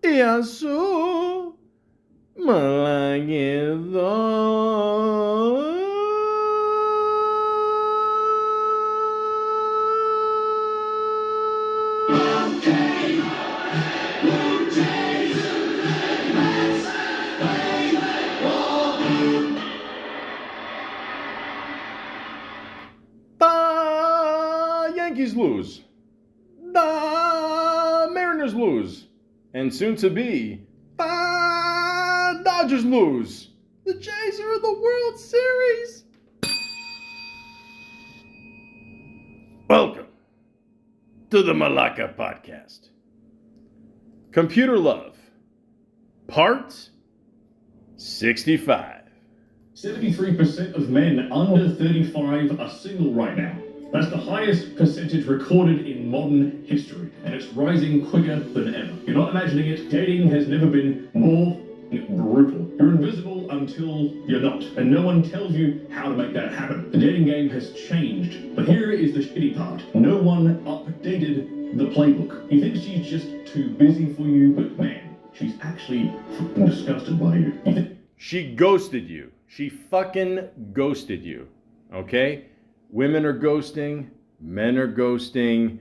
Yasu Malagido. The Yankees lose. The Mariners lose. And soon to be, the Dodgers lose. The Jays are in the World Series. Welcome to the Malaka podcast. Computer Love, part 65. 73% of men under 35 are single right now. That's the highest percentage recorded in modern history, and it's rising quicker than ever. You're not imagining it. Dating has never been more brutal. You're invisible until you're not, and no one tells you how to make that happen. The dating game has changed, but here is the shitty part. No one updated the playbook. You think she's just too busy for you, but man, she's actually fucking disgusted by you. She ghosted you. She fucking ghosted you. Okay? Women are ghosting. Men are ghosting.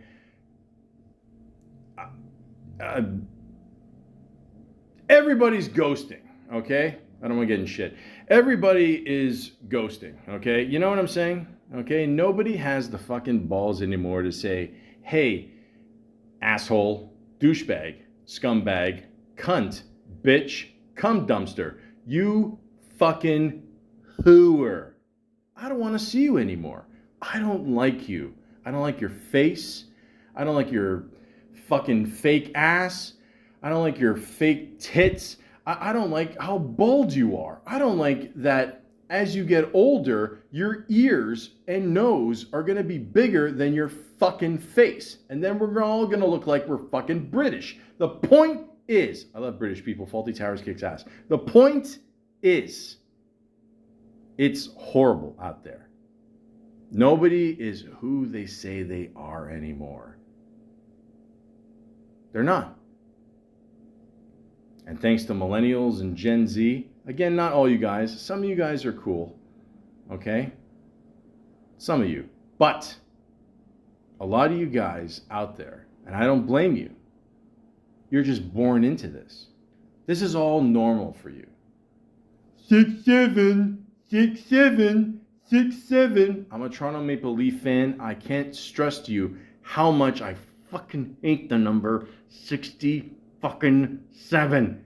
Everybody's ghosting. Okay? I don't want to get in shit. Everybody is ghosting. Okay? You know what I'm saying? Okay? Nobody has the fucking balls anymore to say, hey, asshole, douchebag, scumbag, cunt, bitch, cum dumpster. You fucking hooer. I don't want to see you anymore. I don't like you. I don't like your face. I don't like your fucking fake ass. I don't like your fake tits. I don't like how bald you are. I don't like that as you get older, your ears and nose are going to be bigger than your fucking face. And then we're all going to look like we're fucking British. The point is, I love British people. Faulty Towers kicks ass. The point is, it's horrible out there. Nobody is who they say they are anymore. They're not. And thanks to millennials and Gen Z, again, not all you guys. Some of you guys are cool. Okay? Some of you. But a lot of you guys out there, and I don't blame you, you're just born into this. This is all normal for you. 6'7", 6'7", 6'7". I'm a Toronto Maple Leaf fan. I can't stress to you how much I fucking hate the number 60 fucking 7.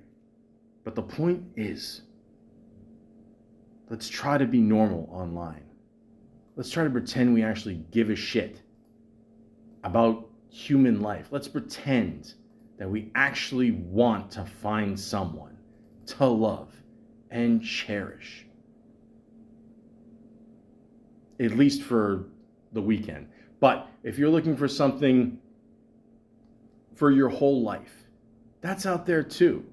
But the point is, let's try to be normal online. Let's try to pretend we actually give a shit about human life. Let's pretend that we actually want to find someone to love and cherish. At least for the weekend. But if you're looking for something for your whole life, that's out there too.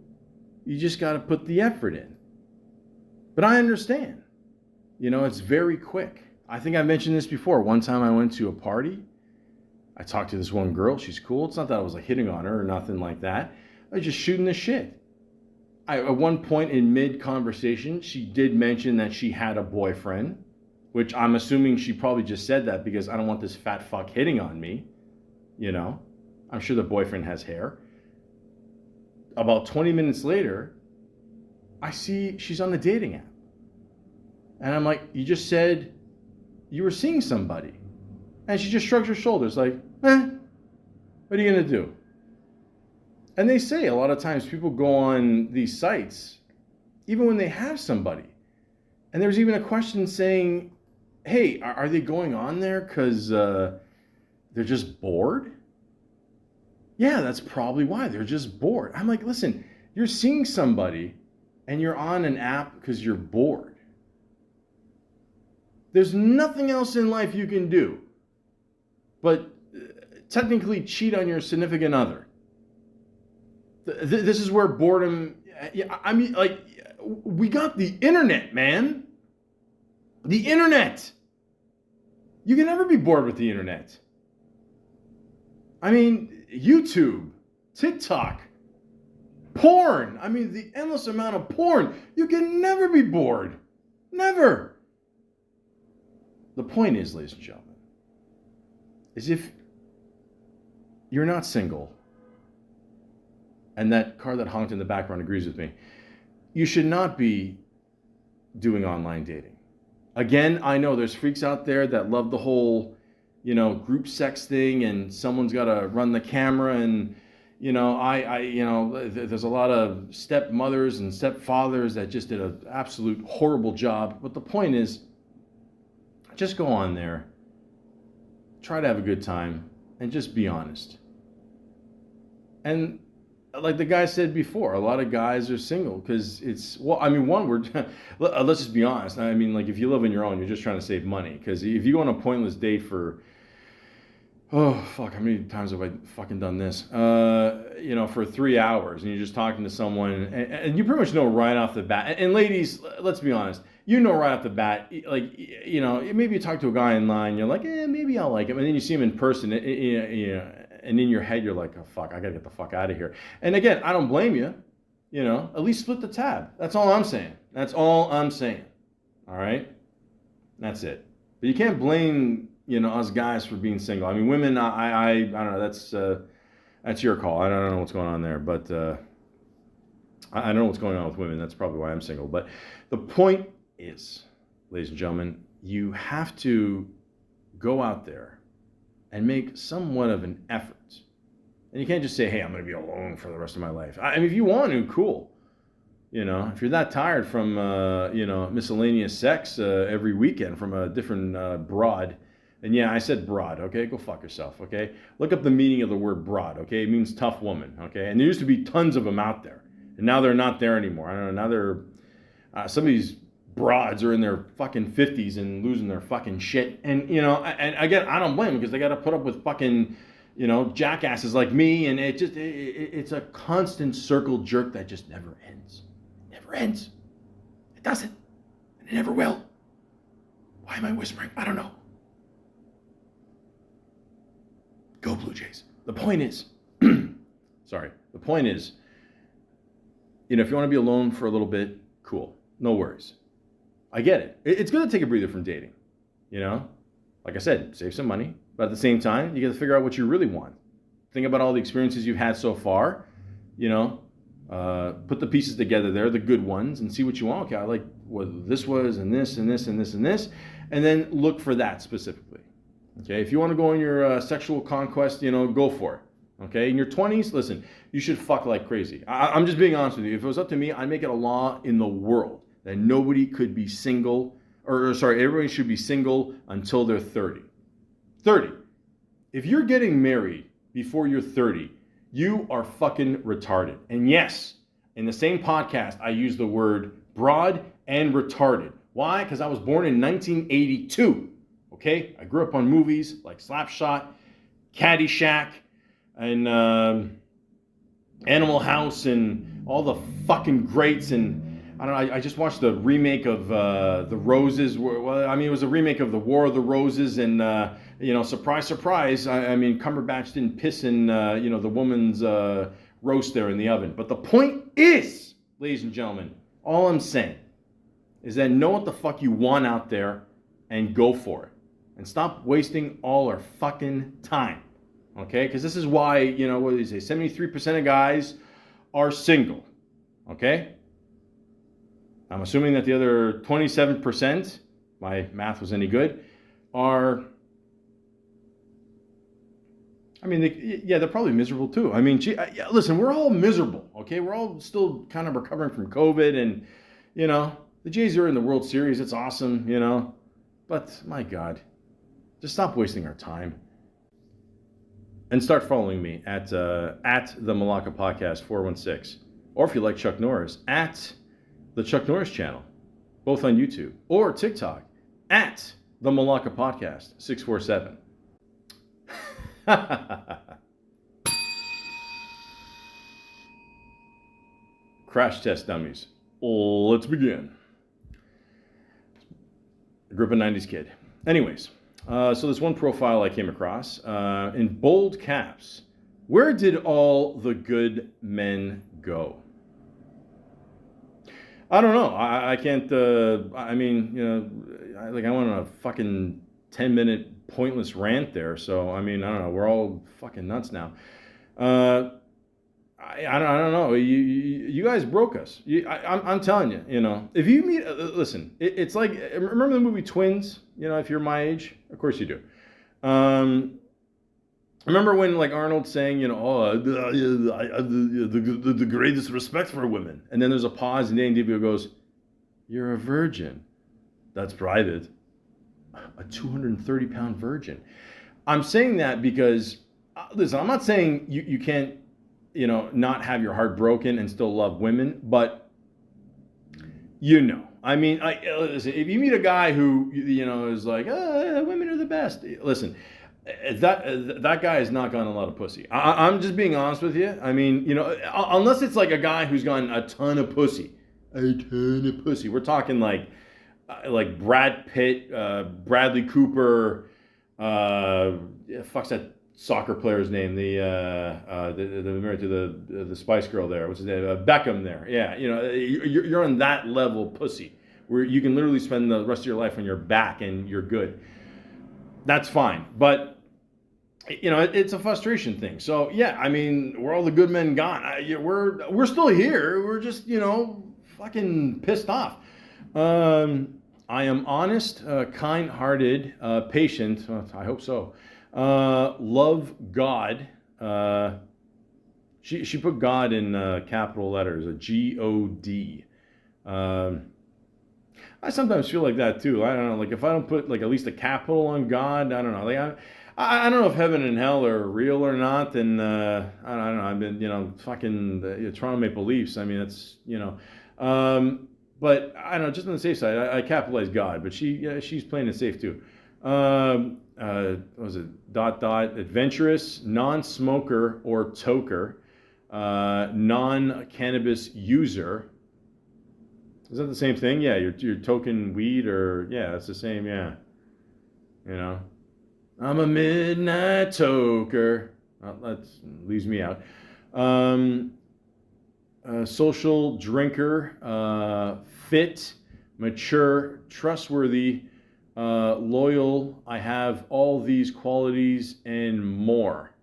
You just got to put the effort in. But I understand. You know, it's very quick. I think I mentioned this before. One time I went to a party. I talked to this one girl. She's cool. It's not that I was like hitting on her or nothing like that. I was just shooting the shit. At one point in mid-conversation, she did mention that she had a boyfriend, which I'm assuming she probably just said that because I don't want this fat fuck hitting on me. You know, I'm sure the boyfriend has hair. About 20 minutes later, I see she's on the dating app. And I'm like, you just said you were seeing somebody. And she just shrugs her shoulders like, what are you going to do? And they say a lot of times people go on these sites, even when they have somebody. And there's even a question saying, hey, are they going on there because they're just bored? Yeah, that's probably why. They're just bored. I'm like, listen, you're seeing somebody and you're on an app because you're bored. There's nothing else in life you can do but technically cheat on your significant other. This is where boredom, I mean, like, we got the internet, man. The internet. You can never be bored with the internet. I mean, YouTube, TikTok, porn. I mean, the endless amount of porn. You can never be bored. Never. The point is, ladies and gentlemen, is if you're not single, and that car that honked in the background agrees with me, you should not be doing online dating. Again, I know there's freaks out there that love the whole, group sex thing, and someone's got to run the camera, and there's a lot of stepmothers and stepfathers that just did an absolute horrible job. But the point is, just go on there, try to have a good time, and just be honest. And like the guy said before, a lot of guys are single because let's just be honest. I mean, like if you live on your own, you're just trying to save money. Because if you go on a pointless date for, how many times have I fucking done this? For 3 hours, and you're just talking to someone, and you pretty much know right off the bat. And ladies, let's be honest, right off the bat, maybe you talk to a guy in line, you're like, maybe I'll like him, and then you see him in person, and in your head, you're like, oh, fuck, I gotta get the fuck out of here. And again, I don't blame you. At least split the tab. That's all I'm saying. All right? That's it. But you can't blame, us guys for being single. I mean, women, I don't know. That's your call. I don't know what's going on there. But I don't know what's going on with women. That's probably why I'm single. But the point is, ladies and gentlemen, you have to go out there and make somewhat of an effort. And you can't just say, hey, I'm going to be alone for the rest of my life. I mean, if you want to, cool. If you're that tired from, miscellaneous sex every weekend from a different broad, and yeah, I said broad, okay? Go fuck yourself, okay? Look up the meaning of the word broad, okay? It means tough woman, okay? And there used to be tons of them out there. And now they're not there anymore. I don't know, now they're, some of these broads are in their fucking 50s and losing their fucking shit. And, and again, I don't blame them because they got to put up with fucking, jackasses like me. And it's a constant circle jerk that just never ends. Never ends. It doesn't. And it never will. Why am I whispering? I don't know. Go Blue Jays. The point is, if you want to be alone for a little bit, cool. No worries. I get it. It's good to take a breather from dating, Like I said, save some money. But at the same time, you got to figure out what you really want. Think about all the experiences you've had so far, put the pieces together there, the good ones, and see what you want. Okay, I like what this was, and this, and this, and this, and this. And then look for that specifically. Okay, if you want to go on your sexual conquest, go for it. Okay, in your 20s, listen, you should fuck like crazy. I'm just being honest with you. If it was up to me, I'd make it a law in the world that nobody could be single, everybody should be single until they're 30. 30. If you're getting married before you're 30, you are fucking retarded. And yes, in the same podcast, I use the word broad and retarded. Why? Because I was born in 1982. Okay? I grew up on movies like Slapshot, Caddyshack, and Animal House, and all the fucking greats. And I don't know, I just watched the remake of The Roses. Well, I mean, it was a remake of The War of the Roses, and surprise, surprise. I mean, Cumberbatch didn't piss in the woman's roast there in the oven. But the point is, ladies and gentlemen, all I'm saying is that know what the fuck you want out there and go for it. And stop wasting all our fucking time. Okay? Because this is why, what do they say? 73% of guys are single. Okay? I'm assuming that the other 27%, my math was any good, are, they're probably miserable too. I mean, listen, we're all miserable, okay? We're all still kind of recovering from COVID, and, the Jays are in the World Series. It's awesome, But, my God, just stop wasting our time. And start following me at the Malaka Podcast 416. Or if you like Chuck Norris, at the Chuck Norris channel, both on YouTube, or TikTok, at the Malaka Podcast 647. Crash test dummies. Let's begin. I grew up a 90s kid. Anyways, so there's one profile I came across in bold caps. Where did all the good men go? I don't know. I can't. I mean, I went on a fucking 10-minute pointless rant there. So I mean, I don't know. We're all fucking nuts now. Uh, I don't know. You guys broke us. I'm telling you. If you meet, listen, it's like, remember the movie Twins? If you're my age, of course you do. Remember when like Arnold's saying, the greatest respect for women, and then there's a pause, and Danny DeVito goes, "You're a virgin." That's private. A 230-pound virgin. I'm saying that because, listen, I'm not saying you can't, not have your heart broken and still love women, but I mean, listen, if you meet a guy who, is like, women are the best. Listen, that guy has not gotten a lot of pussy. I'm just being honest with you. I mean, unless it's like a guy who's gotten a ton of pussy. We're talking like Brad Pitt, Bradley Cooper, fuck's that soccer player's name? The married to the Spice Girl there. What's his name? Beckham there. Yeah, you're on that level pussy where you can literally spend the rest of your life on your back and you're good. That's fine, but it's a frustration thing. So yeah, I mean, we're all the good men gone. We're still here. We're just fucking pissed off. I am honest, kind-hearted, patient. I hope so. Love God. She put God in capital letters, a G-O-D. I sometimes feel like that too. I don't know, like if I don't put like at least a capital on God, I don't know. Like I don't know if heaven and hell are real or not. And I don't know. I've been fucking Toronto Maple Leafs. I mean, it's but I don't know. Just on the safe side, I capitalize God, but she's playing it safe too. What was it? ... adventurous, non-smoker or toker, non-cannabis user. Is that the same thing? Yeah, you're token weed, or yeah, it's the same. Yeah, I'm a midnight toker. Well, that leaves me out. Social drinker, fit, mature, trustworthy, loyal. I have all these qualities and more.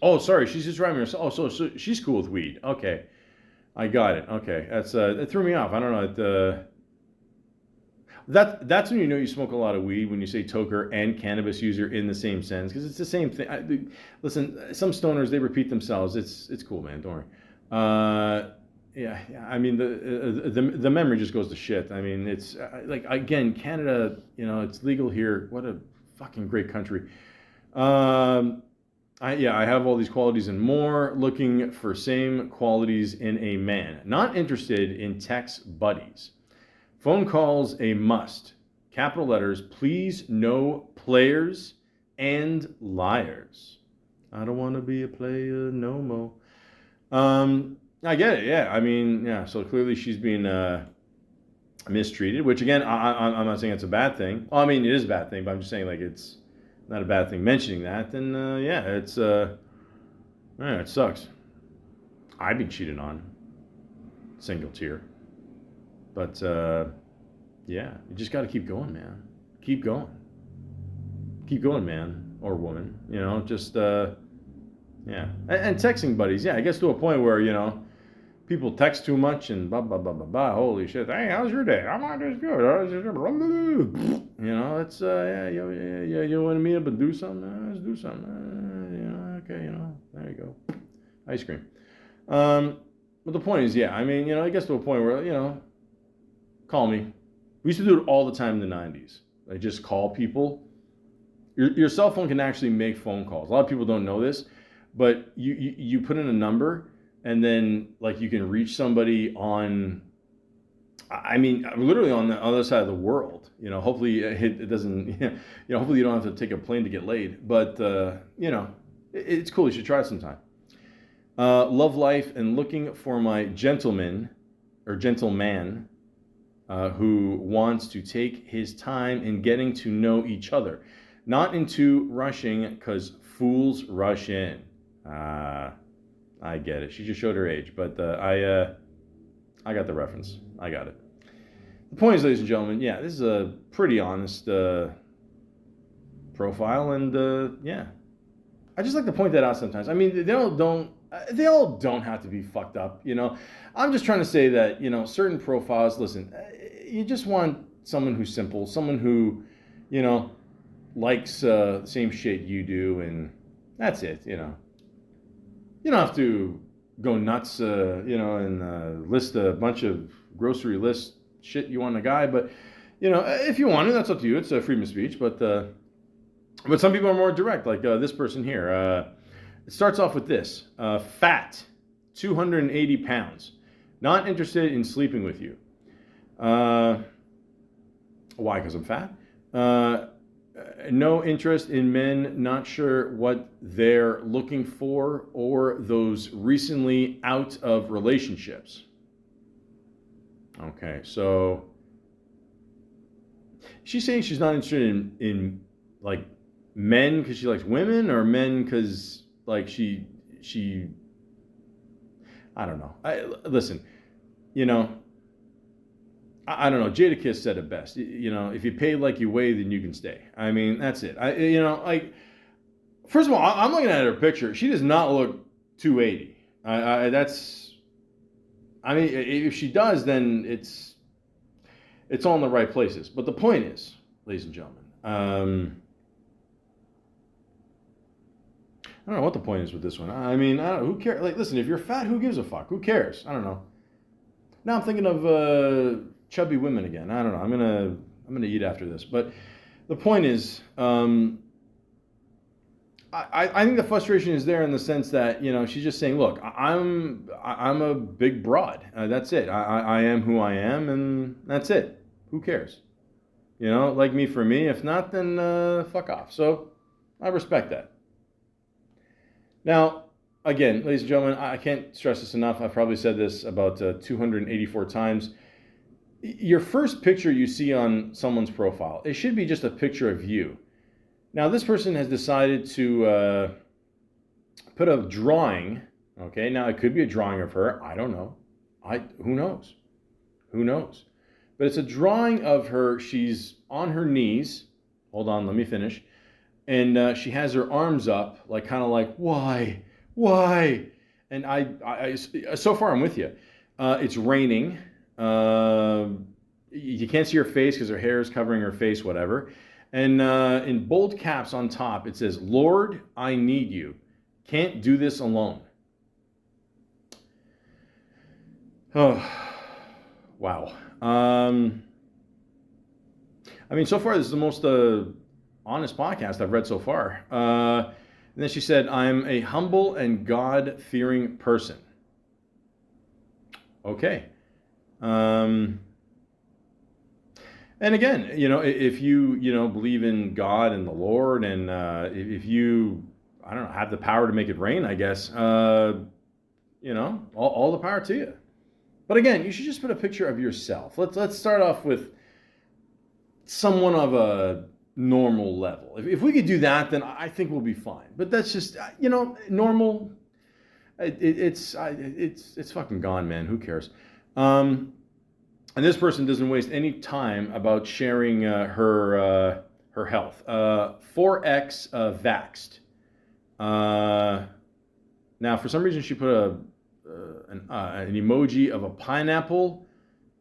Oh, sorry, she's just driving herself. Oh, so she's cool with weed. Okay. I got it. Okay, it threw me off. I don't know. That's when you smoke a lot of weed, when you say toker and cannabis user in the same sentence, because it's the same thing. Listen, some stoners, they repeat themselves. It's cool, man. Don't worry. Yeah. I mean, the memory just goes to shit. I mean, it's like, again, Canada. It's legal here. What a fucking great country. I have all these qualities and more. Looking for same qualities in a man. Not interested in text buddies. Phone calls a must. Capital letters. Please, no players and liars. I don't want to be a player no more. I get it. Yeah. I mean, yeah. So clearly she's being mistreated. Which again, I'm not saying it's a bad thing. Well, I mean, it is a bad thing, but I'm just saying like it's not a bad thing mentioning that. And it's it sucks. I've been cheated on. Single tier. But you just got to keep going, man. Keep going. Keep going, man or woman. Just yeah. And texting buddies. Yeah, it gets to a point where people text too much and blah blah blah blah blah. Holy shit! Hey, how's your day? I'm not as good. It's you want to meet up and do something? Let's do something. Okay, there you go. Ice cream. But the point is, yeah. I mean, it gets to a point where call me. We used to do it all the time in the 90s. Like just call people. Your cell phone can actually make phone calls. A lot of people don't know this, but you put in a number. And then, like, you can reach somebody on, I mean, literally on the other side of the world. Hopefully it doesn't, hopefully you don't have to take a plane to get laid. But, it's cool. You should try it sometime. Love life and looking for my gentleman who wants to take his time in getting to know each other. Not into rushing, because fools rush in. I get it. She just showed her age, but I got the reference. I got it. The point is, ladies and gentlemen, yeah, this is a pretty honest profile, and yeah, I just like to point that out sometimes. I mean, they all don't have to be fucked up, you know. I'm just trying to say that, you know, certain profiles. Listen, you just want someone who's simple, someone who, you know, likes the same shit you do, and that's it, you know. You don't have to go nuts, you know, and list a bunch of grocery list shit you want in a guy, but you know, if you want to, that's up to you. It's freedom of speech, but some people are more direct, like this person here. It starts off with this: fat, 280 pounds, not interested in sleeping with you. Why? Because I'm fat. No interest in men, not sure what they're looking for, or those recently out of relationships. Okay, so she's saying she's not interested in like men because she likes women, or men because like she I don't know. Listen, you know, I don't know. Jadakiss said it best. You know, if you pay like you weigh, then you can stay. I mean, that's it. You know, like, first of all, I'm looking at her picture. She does not look 280. I mean, if she does, then it's all in the right places. But the point is, ladies and gentlemen, I don't know what the point is with this one. I mean, I don't know, who cares? Like, listen, if you're fat, who gives a fuck? Who cares? I don't know. Now I'm thinking of chubby women again. I don't know. I'm gonna eat after this. But the point is, I think the frustration is there in the sense that, you know, she's just saying, look, I'm a big broad. That's it. I am who I am, and that's it. Who cares? You know, like me for me. If not, then fuck off. So I respect that. Now, again, ladies and gentlemen, I can't stress this enough. I've probably said this about 284 times. Your first picture you see on someone's profile, it should be just a picture of you. Now, this person has decided to put a drawing. Okay, now it could be a drawing of her. I don't know. Who knows? Who knows? But it's a drawing of her. She's on her knees. Hold on, let me finish. And she has her arms up, like kind of like, why? And I so far I'm with you. It's raining. You can't see her face because her hair is covering her face, whatever. And in bold caps on top, it says, "Lord, I need you. Can't do this alone." Oh, wow. I mean, so far this is the most honest podcast I've read so far. And then she said, "I'm a humble and God-fearing person." Okay. And again, you know, if you believe in God and the Lord, and if you, I don't know, have the power to make it rain, I guess, you know, all the power to you. But again, you should just put a picture of yourself. Let's start off with someone of a normal level. If we could do that, then I think we'll be fine. But that's just, you know, normal. It's fucking gone, man. Who cares? And this person doesn't waste any time about sharing her health. 4X vaxxed. Now, for some reason, she put an emoji of a pineapple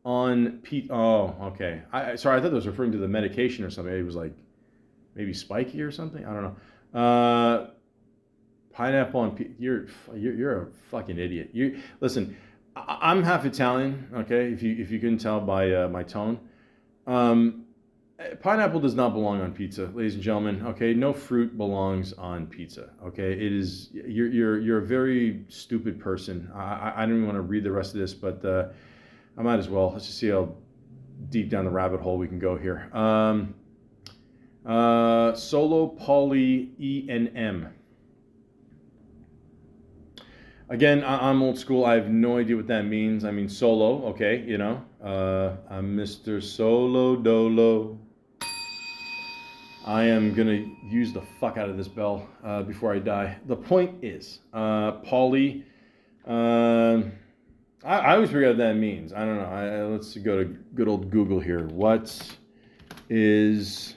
on Pete. Oh, okay. Sorry, I thought that was referring to the medication or something. It was like maybe spiky or something. I don't know. Pineapple on Pete. You're a fucking idiot. Listen. I'm half Italian, okay, if you couldn't tell by my tone. Pineapple does not belong on pizza, ladies and gentlemen, okay? No fruit belongs on pizza, okay? It is, you're a very stupid person. I don't even want to read the rest of this, but I might as well. Let's just see how deep down the rabbit hole we can go here. Solo Poly ENM. Again, I'm old school. I have no idea what that means. I mean, solo, okay, you know. I'm Mr. Solo Dolo. I am going to use the fuck out of this bell before I die. The point is, Polly, I I always forget what that means. I don't know. Let's go to good old Google here. What is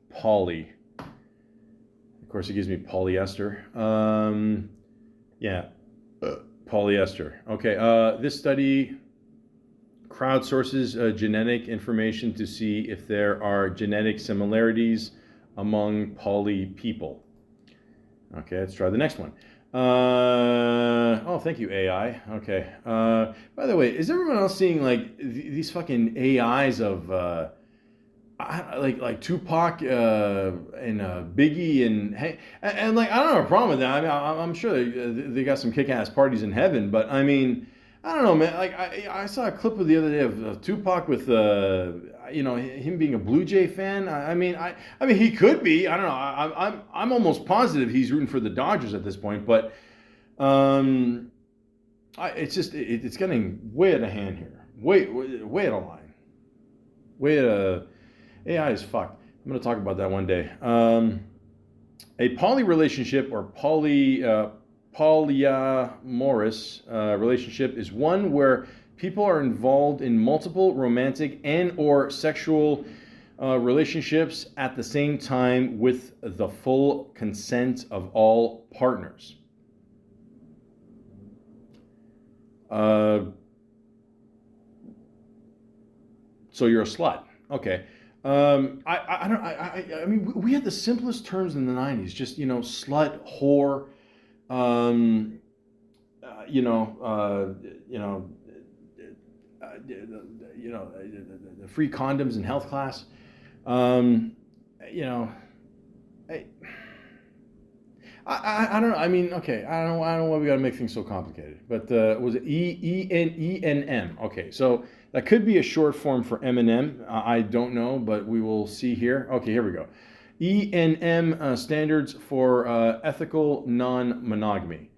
poly? Of course, it gives me polyester. Yeah, polyester. Okay, this study crowdsources genetic information to see if there are genetic similarities among poly people. Okay, let's try the next one. Oh, thank you, AI. Okay. By the way, is everyone else seeing like these fucking AIs of like Tupac and Biggie and like I don't have a problem with that. I mean, I'm sure they got some kick-ass parties in heaven, but I mean, I don't know, man. Like I saw a clip of the other day of Tupac with him being a Blue Jay fan. I mean he could be. I don't know. I'm almost positive he's rooting for the Dodgers at this point, but it's getting way out of hand here. Way out of line. Way AI is fucked. I'm going to talk about that one day. A poly relationship or polyamorous relationship is one where people are involved in multiple romantic and or sexual relationships at the same time with the full consent of all partners. So you're a slut. Okay. I mean, we had the simplest terms in the 90s, just, slut, whore, the free condoms in health class. I don't know. I mean, okay, I don't know why we got to make things so complicated. But was it ENM? Okay, so that could be a short form for Eminem. I don't know, but we will see here. Okay, here we go. ENM standards for ethical non-monogamy.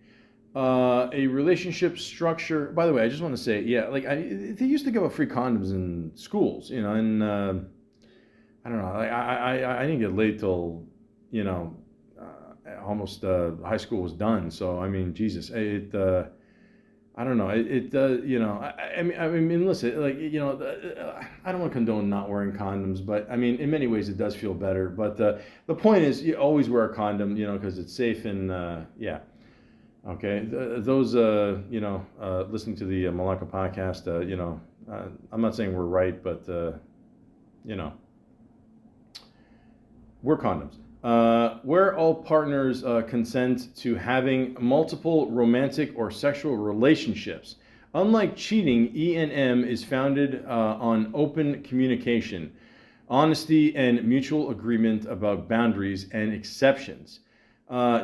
A relationship structure. By the way, I just want to say, yeah, like they used to give out free condoms in schools, and I don't know. I didn't get laid till almost high school was done. So I mean, Jesus, I don't know. I mean, listen, like I don't want to condone not wearing condoms, but I mean, in many ways, it does feel better. But the point is, you always wear a condom, because it's safe and yeah. Okay, those listening to the Malaka podcast, I'm not saying we're right, but wear condoms. Where all partners consent to having multiple romantic or sexual relationships. Unlike cheating, E&M is founded on open communication, honesty, and mutual agreement about boundaries and exceptions.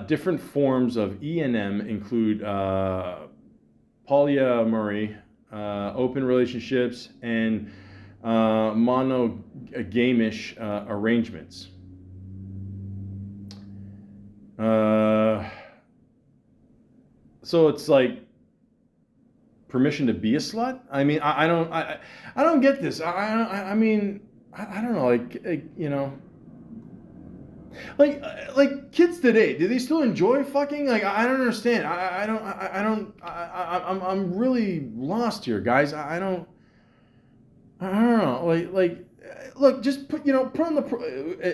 Different forms of E&M include polyamory, open relationships, and monogamish arrangements. So it's like permission to be a slut. I mean, I don't get this. I mean, I don't know. Like kids today, do they still enjoy fucking? Like, I don't understand. I'm really lost here, guys. I don't know. Look, just put on the,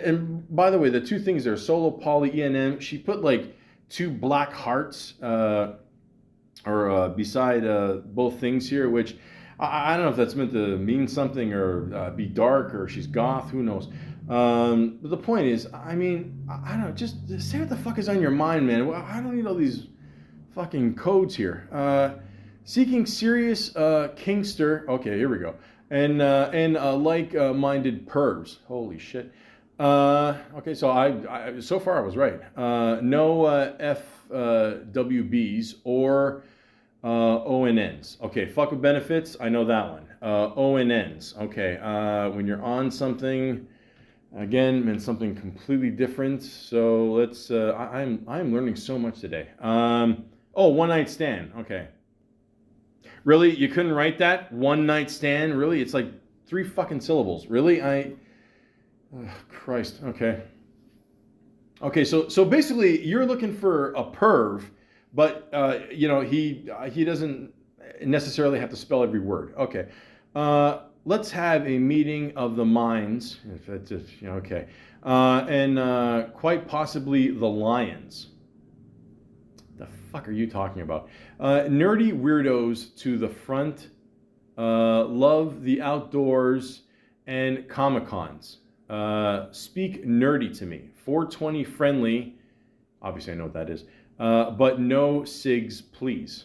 and by the way, the two things there, solo, poly, E&M, she put like two black hearts, beside both things here, which I don't know if that's meant to mean something or be dark or she's goth, who knows. But the point is, I mean, I don't know, just say what the fuck is on your mind, man. I don't need all these fucking codes here. Seeking serious kinkster. Okay, here we go. And like-minded pervs. Holy shit. Okay, so I so far I was right. No FWBs or ONNs. Okay, fuck with benefits. I know that one. ONNs. Okay, when you're on something, again, meant something completely different. So let's. I'm learning so much today. One night stand. Okay. Really? You couldn't write that? One night stand? Really? It's like 3 fucking syllables. Really? Christ. Okay. Okay, so basically you're looking for a perv, but he doesn't, necessarily have to spell every word. Okay. Let's have a meeting of the minds. If that's just, okay. And quite possibly the lions. The fuck are you talking about? Nerdy weirdos to the front. Love the outdoors and Comic-Cons. Speak nerdy to me. 420 friendly. Obviously, I know what that is. But no SIGs, please.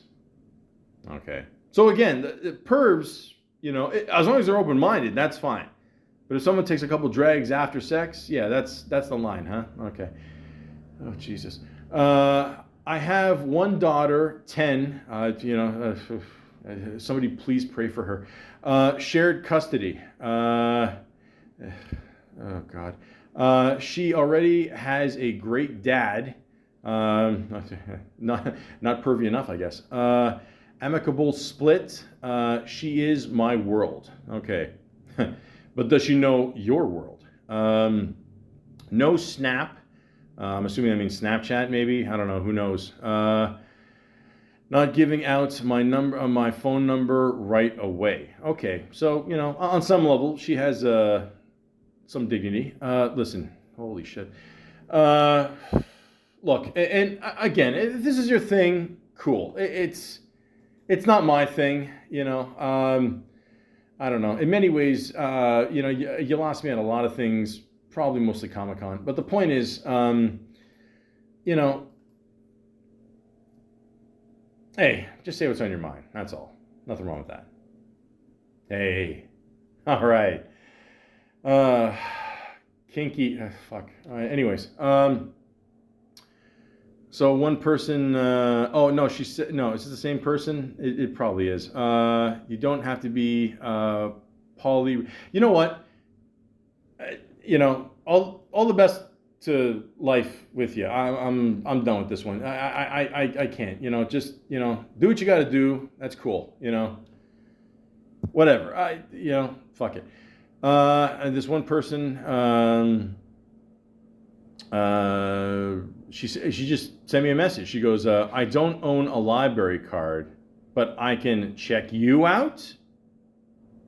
Okay. So again, the pervs, as long as they're open-minded, that's fine. But if someone takes a couple drags after sex, yeah, that's the line, huh? Okay. Oh, Jesus. I have one daughter, 10. Somebody please pray for her. Shared custody. Oh, God. She already has a great dad. Not pervy enough, I guess. Amicable split. She is my world. Okay. But does she know your world? No snap. I'm assuming that means Snapchat, maybe. I don't know. Who knows? Not giving out my phone number right away. Okay. So, on some level, she has some dignity. Listen. Holy shit. Look, and again, if this is your thing, cool. It's not my thing, I don't know. In many ways, you lost me on a lot of things, probably mostly Comic-Con. But the point is, hey, just say what's on your mind. That's all. Nothing wrong with that. Hey, all right. Kinky, fuck. All right, anyways, so one person, oh no, she said, no, is it the same person? It probably is. You don't have to be poly. You know what? All the best to life with you. I'm done with this one. I can't. Just do what you got to do. That's cool. Whatever. Fuck it. And this one person. She just sent me a message. She goes, I don't own a library card, but I can check you out.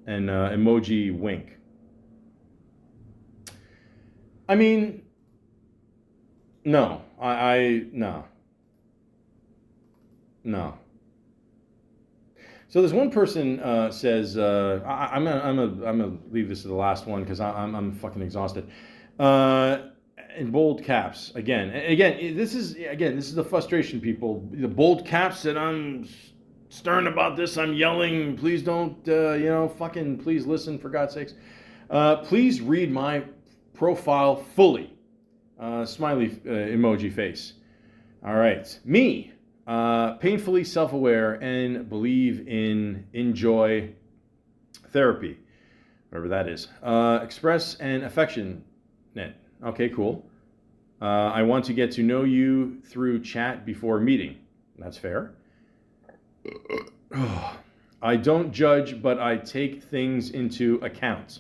And emoji wink. I mean, no, no. So this one person says, I'm gonna leave this to the last one because I'm fucking exhausted. In bold caps again. This is the frustration, people. The bold caps that I'm stern about this. I'm yelling. Please don't, fucking please listen for God's sakes. Please read my profile fully. Smiley emoji face. All right, me. Painfully self-aware and believe in enjoy therapy, whatever that is. Express and affectionate. Okay, cool. I want to get to know you through chat before meeting. That's fair. I don't judge, but I take things into account.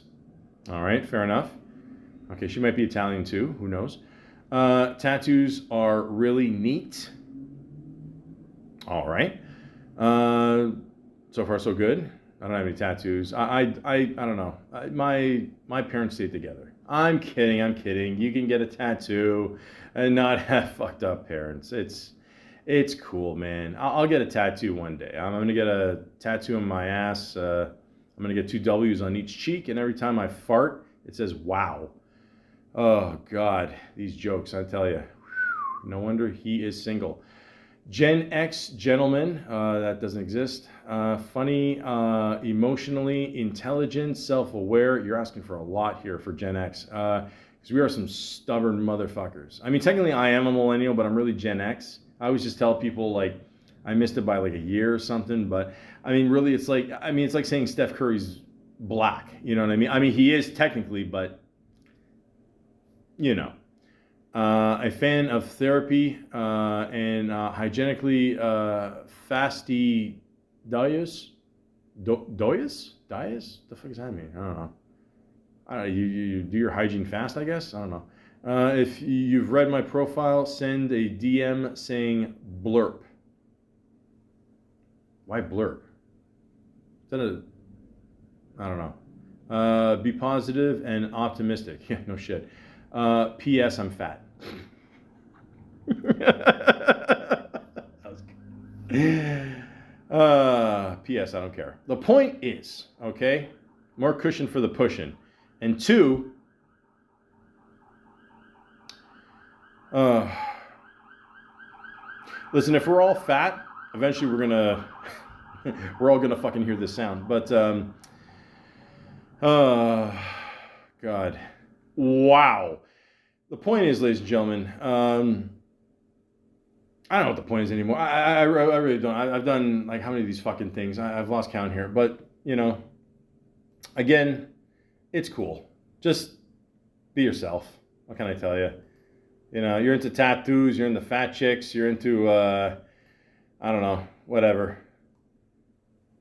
All right, fair enough. Okay, she might be Italian too. Who knows? Tattoos are really neat. All right. So far, so good. I don't have any tattoos. I don't know. My parents stayed together. I'm kidding. You can get a tattoo and not have fucked up parents. It's cool, man. I'll get a tattoo one day. I'm gonna get a tattoo on my ass. I'm gonna get 2 W's on each cheek, and every time I fart, it says "Wow." Oh God, these jokes, I tell you. No wonder he is single. Gen X gentleman, that doesn't exist. Funny, emotionally intelligent, self-aware. You're asking for a lot here for Gen X. Because we are some stubborn motherfuckers. I mean, technically I am a millennial, but I'm really Gen X. I always just tell people, like, I missed it by like a year or something. But, I mean, really, it's like saying Steph Curry's black. You know what I mean? I mean, he is technically, but, a fan of therapy and hygienically fastidious. Dias? The fuck does that mean? I don't know. You do your hygiene fast, I guess? I don't know. If you've read my profile, send a DM saying blurp. Why blurp? that a? I don't know. Be positive and optimistic. Yeah, no shit. P.S. I'm fat. P.S. I don't care. The point is, okay, more cushion for the pushing. And two, listen, if we're all fat, eventually we're all gonna fucking hear this sound. But, God. Wow. The point is, ladies and gentlemen, I don't know what the point is anymore. I really don't. I've done like how many of these fucking things? I've lost count here. But, again, it's cool. Just be yourself. What can I tell you? You're into tattoos, you're into fat chicks, you're into, I don't know, whatever.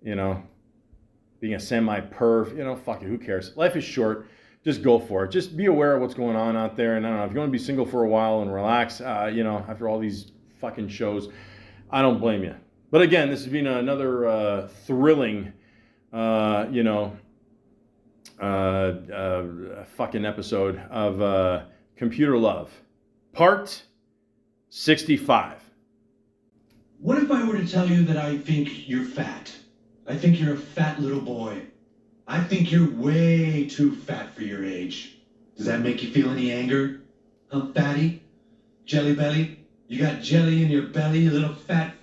Being a semi-perv, fuck it, who cares? Life is short. Just go for it. Just be aware of what's going on out there. And I don't know, if you want to be single for a while and relax, after all these fucking shows, I don't blame you. But again, this has been another thrilling, fucking episode of Computer Love, part 65. What if I were to tell you that I think you're fat? I think you're a fat little boy. I think you're way too fat for your age. Does that make you feel any anger? Huh, fatty? Jelly belly? You got jelly in your belly, you little fat.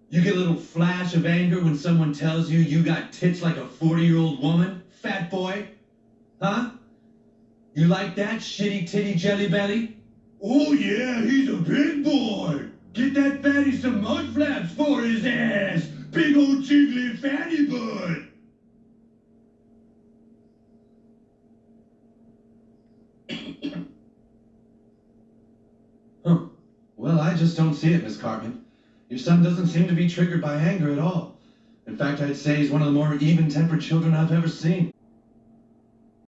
You get a little flash of anger when someone tells you you got tits like a 40-year-old woman, fat boy? Huh? You like that, shitty titty jelly belly? Oh yeah, he's a big boy. Get that fatty some mud flaps for his ass. Big old jiggly fatty butt. Huh. Well, I just don't see it, Miss Cartman. Your son doesn't seem to be triggered by anger at all. In fact, I'd say he's one of the more even-tempered children I've ever seen.